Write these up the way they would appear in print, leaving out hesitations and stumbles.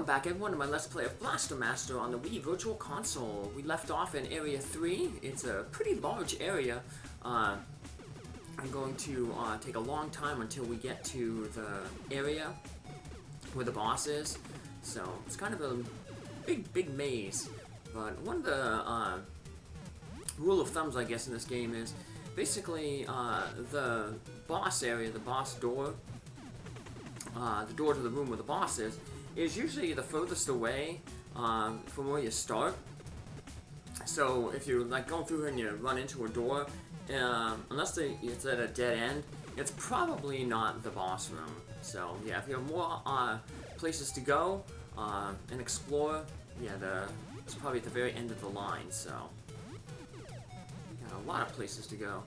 Welcome back everyone to my Let's Play of Blaster Master on the Wii Virtual Console. We left off in Area 3. It's a pretty large area. I'm going to take a long time until we get to the area where the boss is. So it's kind of a big maze. But one of the rule of thumbs, I guess, in this game is basically the boss area, the boss door, the door to the room where the boss is usually the furthest away from where you start. So if you're like going through here and you run into a door, unless it's at a dead end, it's probably not the boss room. So yeah, if you have more places to go and explore, yeah, it's probably at the very end of the line. So got a lot of places to go.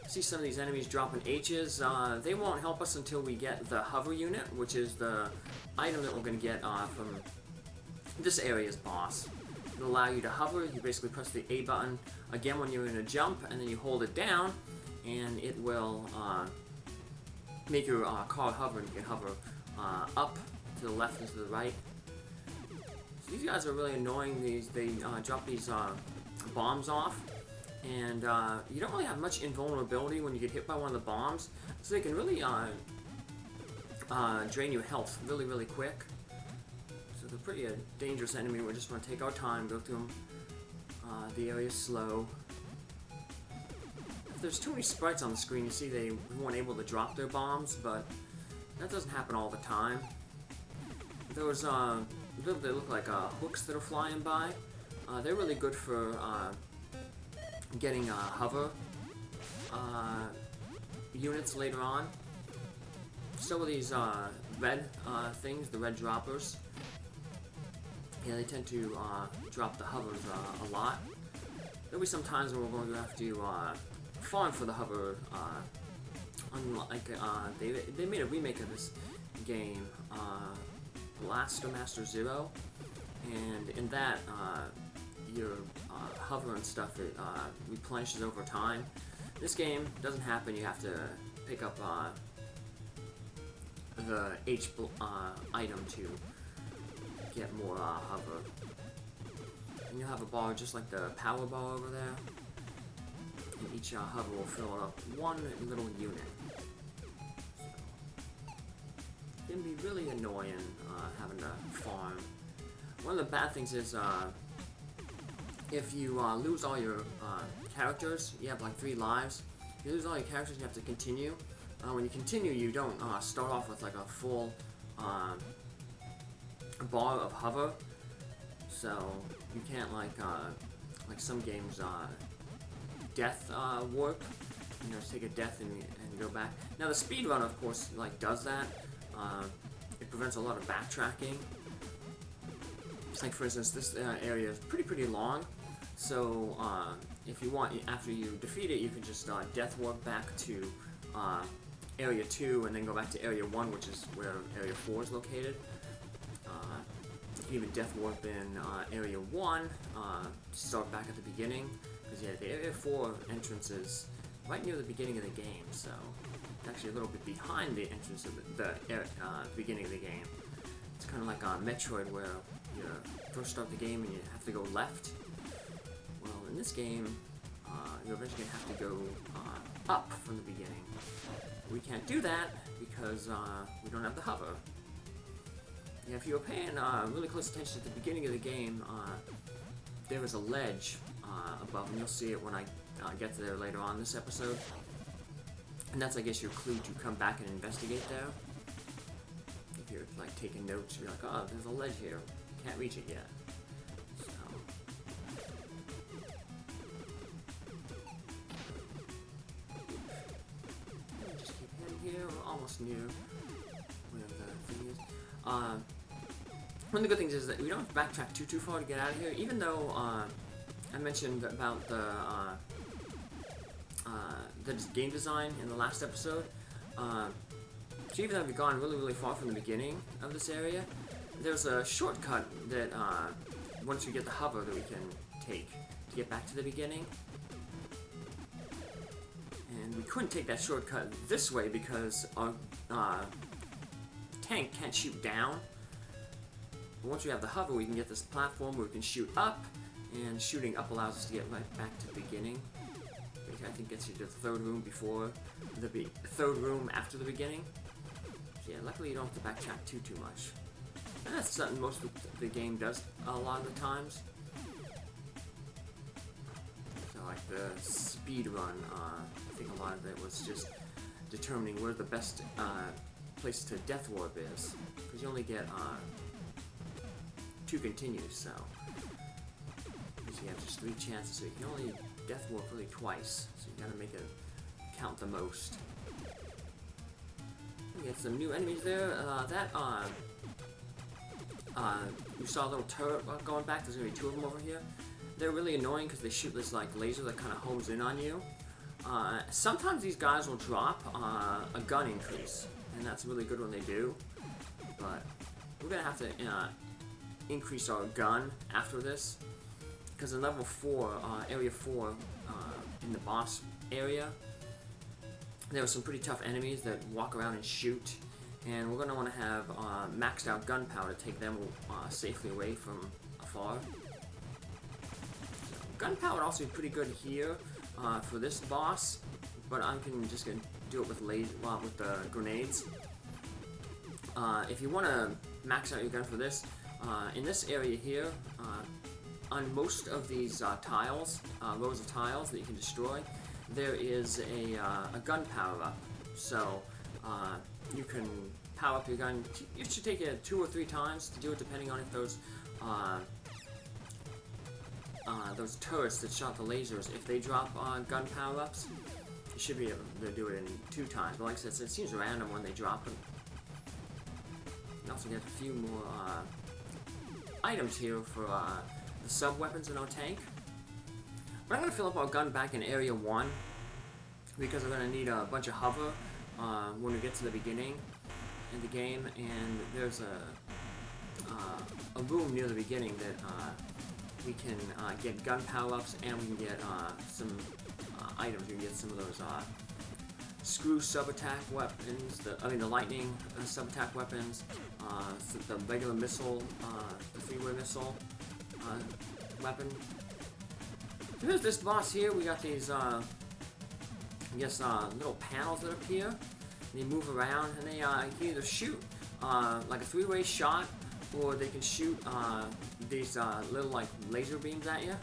See some of these enemies dropping H's. They won't help us until we get the hover unit, which is the item that we're going to get from this area's boss. It'll allow you to hover. You basically press the A button again when you're in a jump, and then you hold it down, and it will make your car hover, and you can hover up, to the left, and to the right. So these guys are really annoying. They drop these bombs off. And you don't really have much invulnerability when you get hit by one of the bombs, so they can really drain your health really quick. So they're pretty dangerous enemy. We just want to take our time, go through them. The area's slow. If there's too many sprites on the screen, you see they weren't able to drop their bombs, but that doesn't happen all the time. Those they look like hooks that are flying by. They're really good for getting hover units later on. Some of these red things, the red droppers, yeah, they tend to drop the hovers a lot. There'll be some times when we're going to have to farm for the hover. Unlike they made a remake of this game, Blaster Master Zero, and in that your hover and stuff, it replenishes over time. This game doesn't happen. You have to pick up the H item to get more hover. And you'll have a bar just like the power bar over there. And each hover will fill up one little unit. So, it can be really annoying having to farm. One of the bad things is if you lose all your characters, you have like 3 lives. If you lose all your characters, you have to continue. When you continue, you don't start off with like a full bar of hover. So you can't like some games death work. You know, take a death and go back. Now the speedrun, of course, like does that. It prevents a lot of backtracking. Like for instance, this area is pretty long. So if you want, after you defeat it, you can just death warp back to Area 2 and then go back to Area 1, which is where Area 4 is located. You can even death warp in Area 1, start back at the beginning, because yeah, the Area 4 entrance is right near the beginning of the game, so it's actually a little bit behind the entrance of the beginning of the game. It's kind of like Metroid, where you first start the game and you have to go left. Well, in this game, you're eventually going to have to go up from the beginning. We can't do that because we don't have the hover. Yeah, if you were paying really close attention at the beginning of the game, there is a ledge above, and you'll see it when I get to there later on in this episode. And that's, I guess, your clue to come back and investigate there. If you're like taking notes, you're like, oh, there's a ledge here. Can't reach it yet. So. Just keep heading here. We're almost near where the thing is. One of the good things is that we don't have to backtrack too far to get out of here. Even though I mentioned about the game design in the last episode. So even though we've gone really far from the beginning of this area, there's a shortcut that once we get the hover that we can take to get back to the beginning. And we couldn't take that shortcut this way because our tank can't shoot down. But once we have the hover, we can get this platform where we can shoot up, and shooting up allows us to get right back to the beginning. Which I think gets you to the third room before the third room after the beginning. So yeah, luckily you don't have to backtrack too much. And that's something most of the game does a lot of the times. So like the speed run, I think a lot of it was just determining where the best place to death warp is, because you only get 2 continues, so you have just 3 chances, so you can only death warp really twice, so you gotta make it count the most. We get some new enemies there. We saw a little turret going back. There's gonna be 2 of them over here. They're really annoying because they shoot this like laser that kind of homes in on you. Sometimes these guys will drop a gun increase, and that's really good when they do. But we're gonna have to increase our gun after this, because in level 4, area 4, in the boss area, there are some pretty tough enemies that walk around and shoot, and we're going to want to have maxed out gunpowder to take them safely away from afar. So, gunpowder would also be pretty good here for this boss, but I'm just going to do it with the grenades. If you want to max out your gun for this, in this area here, on most of these tiles, rows of tiles that you can destroy, there is a gun power up. So you can power up your gun. You should take it 2 or 3 times to do it, depending on if those turrets that shot the lasers, if they drop gun power ups, you should be able to do it in 2 times. But like I said, it seems random when they drop them. You also get a few more items here for the sub-weapons in our tank. We're not going to fill up our gun back in area 1, because we're going to need a bunch of hover when we get to the beginning in the game, and there's a room near the beginning that we can get gun power-ups, and we can get some items. We can get some of those screw sub-attack weapons, the lightning sub-attack weapons, the regular missile, the 3-way missile weapon. Here's this boss here. We got these, little panels that appear. They move around, and they can either shoot like a 3-way shot, or they can shoot these little like laser beams at you.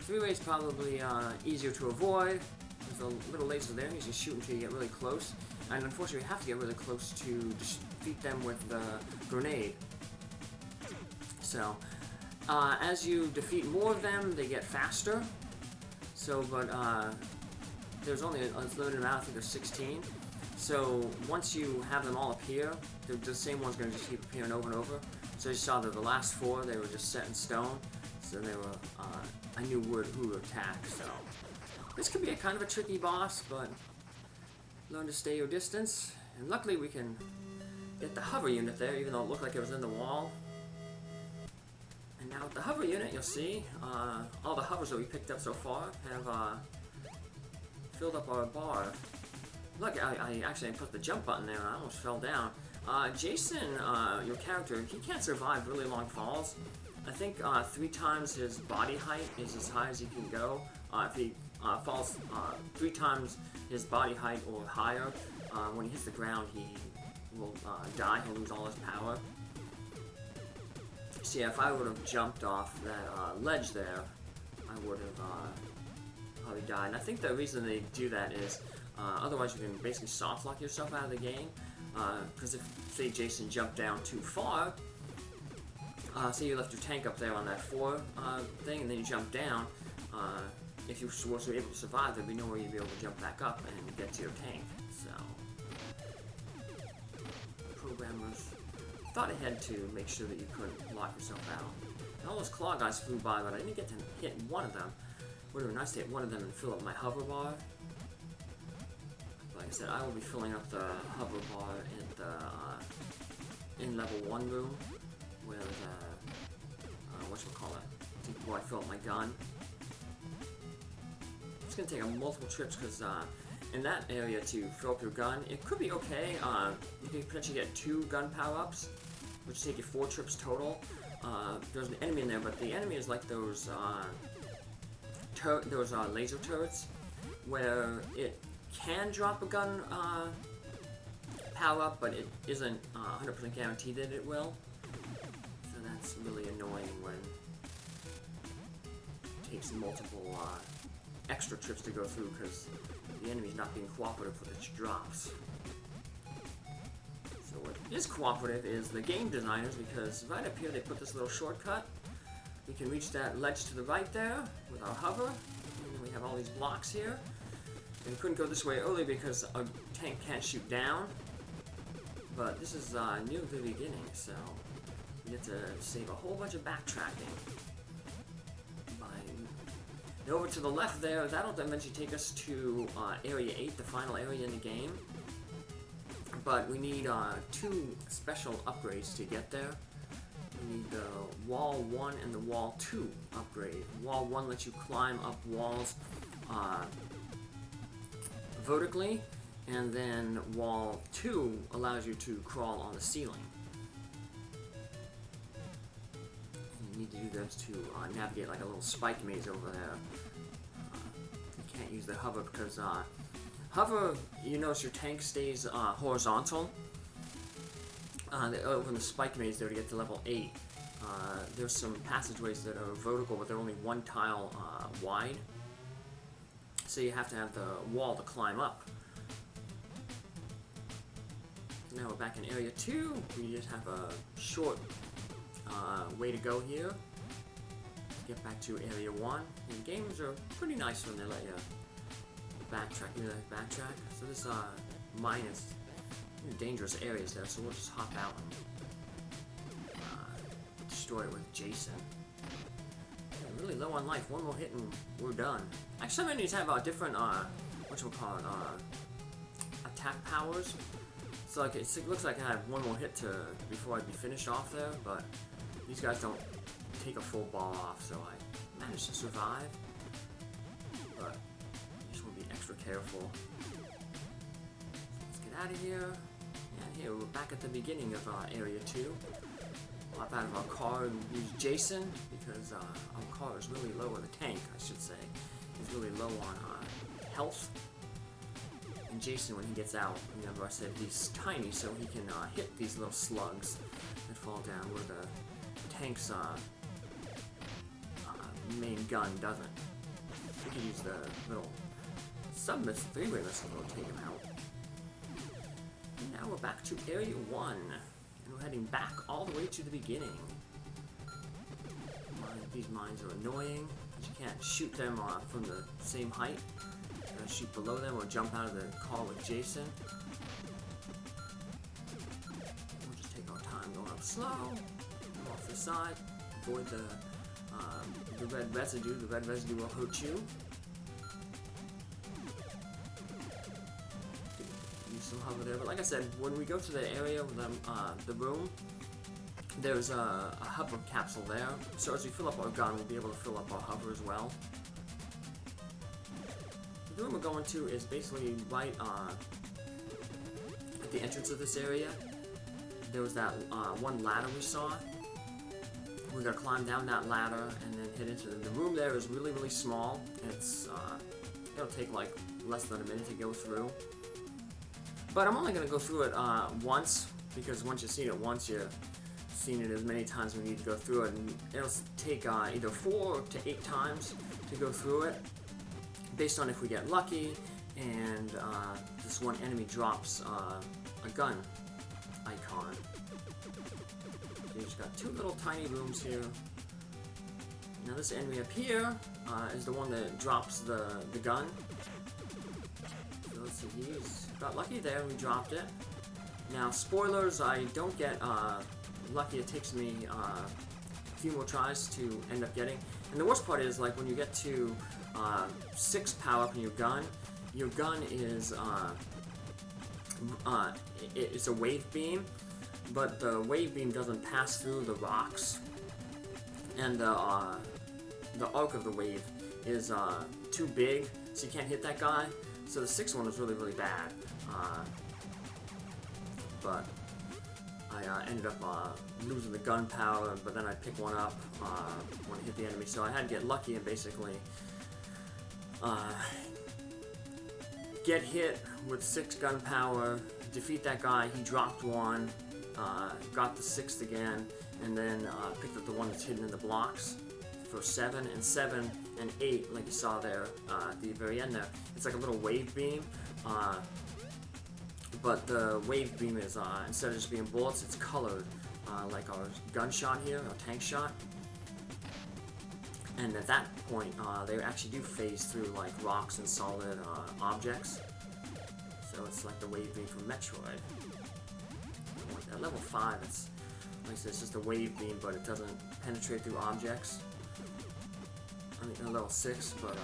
3-way is probably easier to avoid. There's a little laser there. You just shoot until you get really close, and unfortunately, you have to get really close to defeat them with the grenade. So, as you defeat more of them, they get faster. So, but there's only a limited amount. I think there's 16. So once you have them all appear, the same one's going to just keep appearing over and over. So you saw that the last 4, they were just set in stone. So they were, I knew who to attack. So this could be a kind of a tricky boss, but learn to stay your distance. And luckily we can get the hover unit there, even though it looked like it was in the wall. And now with the hover unit, you'll see all the hovers that we picked up so far have filled up our bar. Look, I actually put the jump button there and I almost fell down. Jason, your character, he can't survive really long falls. I think 3 times his body height is as high as he can go. If he falls 3 times his body height or higher, when he hits the ground, he will die. He'll lose all his power. So yeah, if I would have jumped off that ledge there, I would have probably died. And I think the reason they do that is otherwise you can basically soft lock yourself out of the game. Because if, say, Jason jumped down too far, say you left your tank up there on that 4 thing, and then you jump down, if you were able to survive, there'd be nowhere you'd be able to jump back up and get to your tank. So, programmers thought ahead to make sure that you couldn't lock yourself out. And all those claw guys flew by, but I didn't get to hit one of them. Would have been nice to hit one of them and fill up my hover bar. Like I said, I will be filling up the hover bar in level 1 room with before I fill up my gun. It's gonna take multiple trips because in that area to fill up your gun, it could be okay. You can potentially get 2 gun power-ups, which take you 4 trips total. There's an enemy in there, but the enemy is like those laser turrets, where it can drop a gun power up, but it isn't 100% guaranteed that it will. So that's really annoying when it takes multiple extra trips to go through because the enemy's not being cooperative with its drops. So what is cooperative is the game designers, because right up here they put this little shortcut. We can reach that ledge to the right there with our hover, and then we have all these blocks here. And we couldn't go this way earlier because a tank can't shoot down. But this is near the beginning, so we get to save a whole bunch of backtracking. And over to the left there, that'll eventually take us to Area 8, the final area in the game. But we need 2 special upgrades to get there. We need the Wall 1 and the Wall 2 upgrade. Wall 1 lets you climb up walls vertically, and then Wall 2 allows you to crawl on the ceiling. And you need to do those to navigate like a little spike maze over there. You can't use the hover because hover, you notice your tank stays horizontal. Over in the spike maze there to get to level 8. There's some passageways that are vertical, but they're only 1 tile wide. So you have to have the wall to climb up. So now we're back in Area 2. We just have a short way to go here. Get back to Area 1. And games are pretty nice when they let you backtrack. You like backtrack. So this mine is dangerous areas there, so we'll just hop out and destroy it with Jason. Yeah, really low on life. 1 more hit and we're done. Actually, some enemies have different attack powers. So like it looks like I have 1 more hit before I'd be finished off there, but these guys don't take a full ball off, so I managed to survive. But you just want to be extra careful. Let's get out of here. And here we're back at the beginning of Area 2. Hop out of our car and use Jason because our car is really low, or the tank, I should say, is really low on health. And Jason, when he gets out, remember I said he's tiny, so he can hit these little slugs that fall down where the tank's main gun doesn't. We can use the little sub-missile, 3-way missile that'll take him out. And now we're back to Area 1, and we're heading back all the way to the beginning. These mines are annoying, because you can't shoot them from the same height. You gotta shoot below them or jump out of the car with Jason. We'll just take our time going up slow, go off the side, avoid the red residue. The red residue will hurt you. Use some hover there, but like I said, when we go to the area with the room, there's a hover capsule there. So as we fill up our gun, we'll be able to fill up our hover as well. The room we're going to is basically right at the entrance of this area. There was that 1 ladder we saw. We gotta climb down that ladder and then hit into the room. There is really, really small. It's it'll take like less than a minute to go through. But I'm only gonna go through it once, because once you've seen it once, you've seen it as many times as we need to go through it, and it'll take either 4 to 8 times to go through it, based on if we get lucky and this one enemy drops a gun icon. You just got 2 little tiny rooms here. Now this enemy up here is the one that drops the gun. So let's see, he's got lucky there, we dropped it. Now spoilers, I don't get lucky, it takes me a few more tries to end up getting. And the worst part is, like, when you get to 6 power up in your gun is it's a wave beam, but the wave beam doesn't pass through the rocks, and the arc of the wave is too big, so you can't hit that guy. So the 6th one is really, really bad. But I ended up losing the gunpowder, but then I'd pick one up when I hit the enemy, so I had to get lucky and basically get hit with 6 gunpowder, defeat that guy, he dropped one, got the 6th again, and then picked up the one that's hidden in the blocks for 7, and 7 and 8, like you saw there at the very end there. It's like a little wave beam, but the wave beam is, instead of just being bullets, it's colored, like our gunshot here, our tank shot. And at that point, they actually do phase through like rocks and solid objects. So it's like the wave beam from Metroid. At level 5, it's like I said, it's just a wave beam, but it doesn't penetrate through objects. I mean, at level 6, but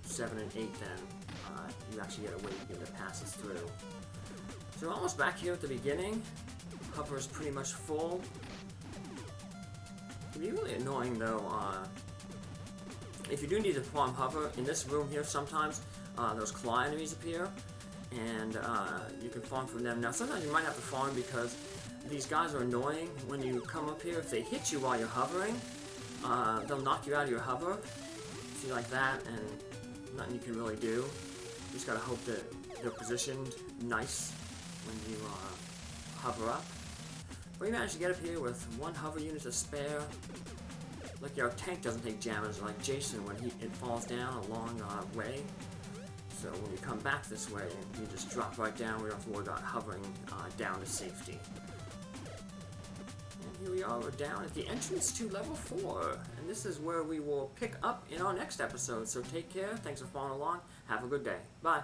7 and 8, then you actually get a wave beam that passes through. So we're almost back here at the beginning. Hover is pretty much full. It'd be really annoying though. If you do need to farm hover, in this room here sometimes those claw enemies appear, and you can farm from them. Now sometimes you might have to farm because these guys are annoying when you come up here. If they hit you while you're hovering, they'll knock you out of your hover. See, like that, and nothing you can really do. You just gotta hope that they're positioned nice when you hover up. We managed to get up here with 1 hover unit to spare. Look, our tank doesn't take damage like Jason when it falls down a long way. So when we come back this way, you just drop right down. We don't have to worry about hovering down to safety. And here we are, we're down at the entrance to level 4. And this is where we will pick up in our next episode. So take care. Thanks for following along. Have a good day. Bye.